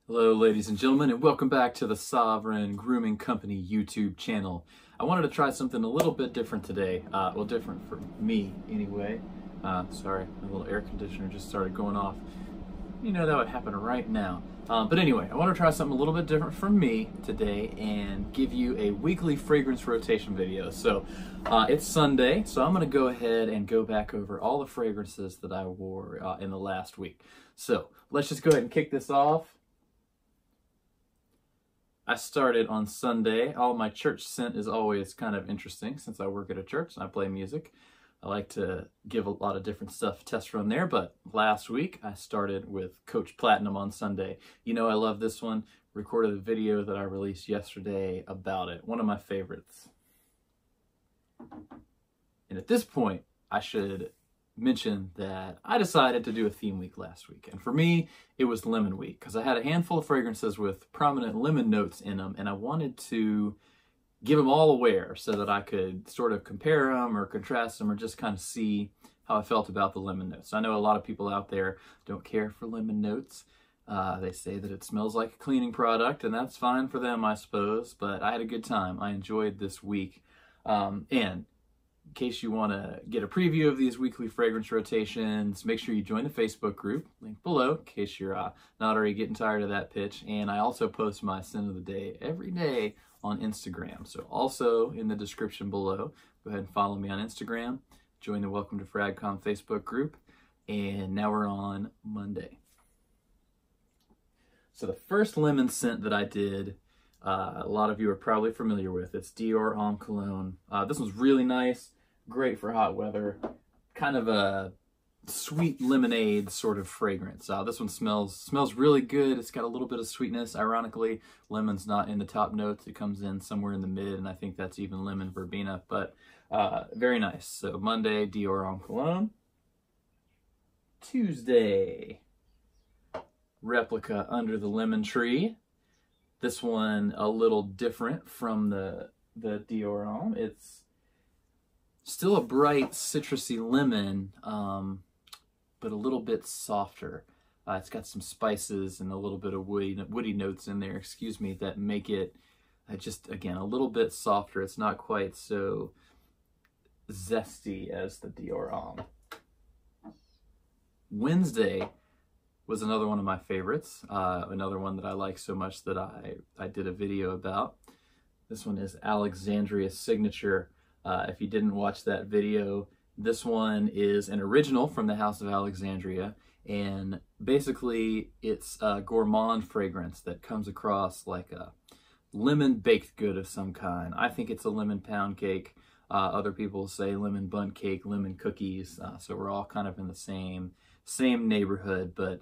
Hello ladies and gentlemen, and welcome back to the Sovereign Grooming Company YouTube channel. I wanted to try something a little bit different today. Well, different for me anyway. Sorry, my little air conditioner just started going off. You know that would happen right now. But anyway, I want to try something a little bit different for me today and give you a weekly fragrance rotation video. So it's Sunday, so I'm going to go ahead and go back over all the fragrances that I wore in the last week. So let's just go ahead and kick this off. I started on Sunday. All my church scent is always kind of interesting since I work at a church and I play music. I like to give a lot of different stuff test run there, but last week I started with Coach Platinum on Sunday. You know I love this one. Recorded a video that I released yesterday about it. One of my favorites. And at this point, I should mention that I decided to do a theme week last week. And for me, it was lemon week because I had a handful of fragrances with prominent lemon notes in them, and I wanted to give them all a wear so that I could sort of compare them or contrast them or just kind of see how I felt about the lemon notes. I know a lot of people out there don't care for lemon notes. They say that it smells like a cleaning product, and that's fine for them, I suppose, but I had a good time. I enjoyed this week. And in case you want to get a preview of these weekly fragrance rotations, make sure you join the Facebook group, link below, in case you're not already getting tired of that pitch. And I also post my scent of the day every day on Instagram. So also in the description below, go ahead and follow me on Instagram, join the Welcome to FragCon Facebook group, and now we're on Monday. So the first lemon scent that I did, a lot of you are probably familiar with. It's Dior Homme Cologne. This one's really nice, great for hot weather, kind of a sweet lemonade sort of fragrance. This one smells really good. It's got a little bit of sweetness. Ironically, lemon's not in the top notes. It comes in somewhere in the mid, and I think that's even lemon verbena, but very nice. So Monday, Dior Homme Cologne. Tuesday, Replica Under the Lemon Tree. This one a little different from the Dior Homme. It's still a bright citrusy lemon, but a little bit softer. It's got some spices and a little bit of woody notes in there, excuse me, that make it just, again, a little bit softer. It's not quite so zesty as the Dior Homme. Wednesday was another one of my favorites, another one that I like so much that I did a video about. This one is Alexandria Signature. If you didn't watch that video, this one is an original from the House of Alexandria, and basically it's a gourmand fragrance that comes across like a lemon baked good of some kind. I think it's a lemon pound cake. Other people say lemon bundt cake, lemon cookies, so we're all kind of in the same neighborhood, but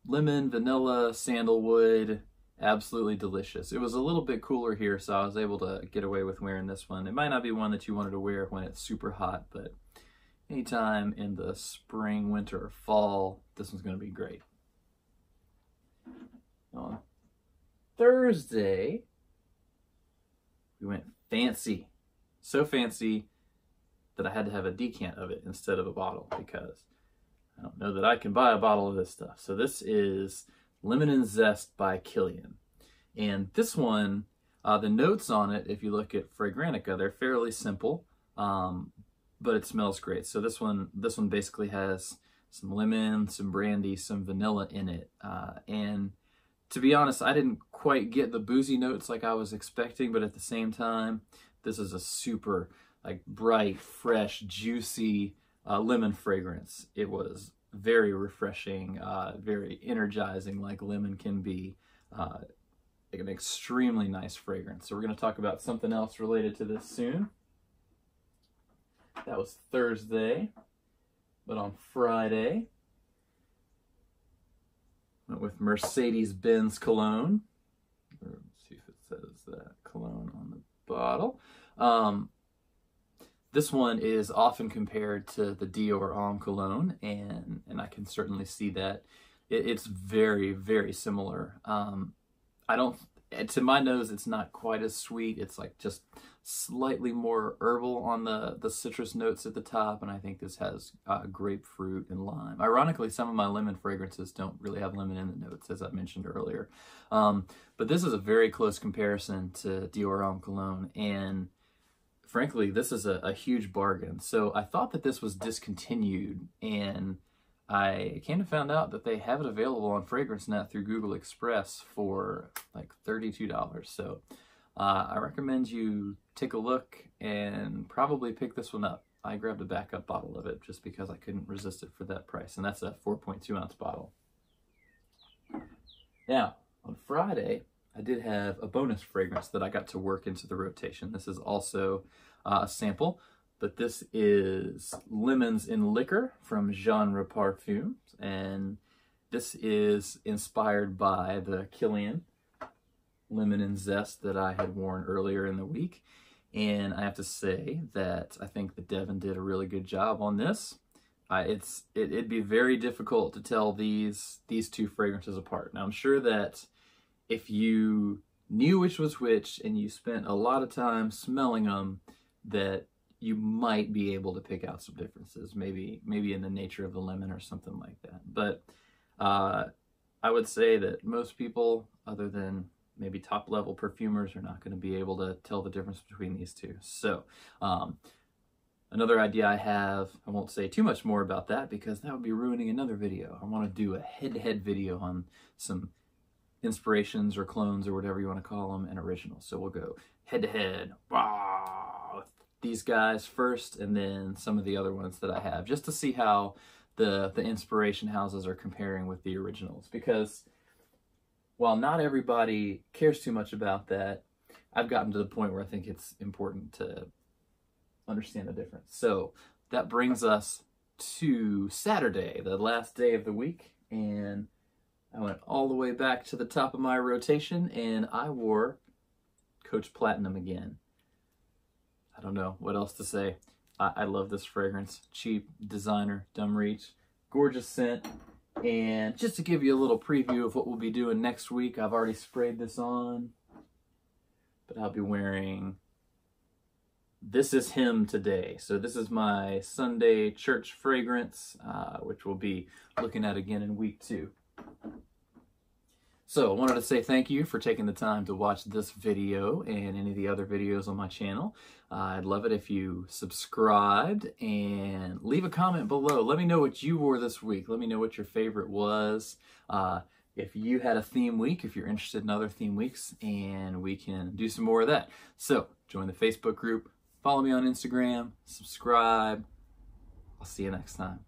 lemon, vanilla, sandalwood, absolutely delicious. It was a little bit cooler here, so I was able to get away with wearing this one. It might not be one that you wanted to wear when it's super hot, but anytime in the spring, winter, or fall, this one's going to be great. On Thursday, we went fancy. So fancy that I had to have a decant of it instead of a bottle because I don't know that I can buy a bottle of this stuff. So this is Lemon and Zest by Kilian. And this one, the notes on it, if you look at Fragrantica, they're fairly simple, but it smells great. So this one basically has some lemon, some brandy, some vanilla in it. And to be honest, I didn't quite get the boozy notes like I was expecting, but at the same time, this is a super like bright, fresh, juicy lemon fragrance. It was very refreshing, very energizing like lemon can be. An extremely nice fragrance. So we're going to talk about something else related to this soon. That was Thursday, but on Friday, went with Mercedes-Benz cologne. Let's see if it says that cologne on the bottle. This one is often compared to the Dior Homme Cologne, and I can certainly see that. It's very, very similar. to my nose, it's not quite as sweet. It's like just slightly more herbal on the citrus notes at the top, and I think this has grapefruit and lime. Ironically, some of my lemon fragrances don't really have lemon in the notes, as I mentioned earlier. But this is a very close comparison to Dior Homme Cologne, and frankly, this is a huge bargain. So I thought that this was discontinued, and I kind of found out that they have it available on FragranceNet through Google Express for like $32. So I recommend you take a look and probably pick this one up. I grabbed a backup bottle of it just because I couldn't resist it for that price, and that's a 4.2 ounce bottle. Now, on Friday, I did have a bonus fragrance that I got to work into the rotation. This is also a sample, but this is Lemons in Liquor from Genre Parfums, and this is inspired by the Kilian Lemon and Zest that I had worn earlier in the week. And I have to say that I think that Devin did a really good job on this. It'd be very difficult to tell these two fragrances apart. Now, I'm sure that if you knew which was which and you spent a lot of time smelling them, that you might be able to pick out some differences, maybe in the nature of the lemon or something like that. But I would say that most people, other than maybe top-level perfumers, are not going to be able to tell the difference between these two. So another idea I have, I won't say too much more about that because that would be ruining another video. I want to do a head-to-head video on some inspirations or clones or whatever you want to call them and originals. So we'll go head-to-head with these guys first, and then some of the other ones that I have, just to see how the inspiration houses are comparing with the originals. Because while not everybody cares too much about that, I've gotten to the point where I think it's important to understand the difference. So that brings us to Saturday, the last day of the week, and I went all the way back to the top of my rotation, and I wore Coach Platinum again. I don't know what else to say. I love this fragrance. Cheap, designer, dumb reach, gorgeous scent. And just to give you a little preview of what we'll be doing next week, I've already sprayed this on, but I'll be wearing This Is Him today. So this is my Sunday church fragrance, which we'll be looking at again in week 2. So I wanted to say thank you for taking the time to watch this video and any of the other videos on my channel. I'd love it if you subscribed and leave a comment below. Let me know what you wore this week. Let me know what your favorite was. If you had a theme week, if you're interested in other theme weeks, and we can do some more of that. So join the Facebook group, follow me on Instagram, subscribe. I'll see you next time.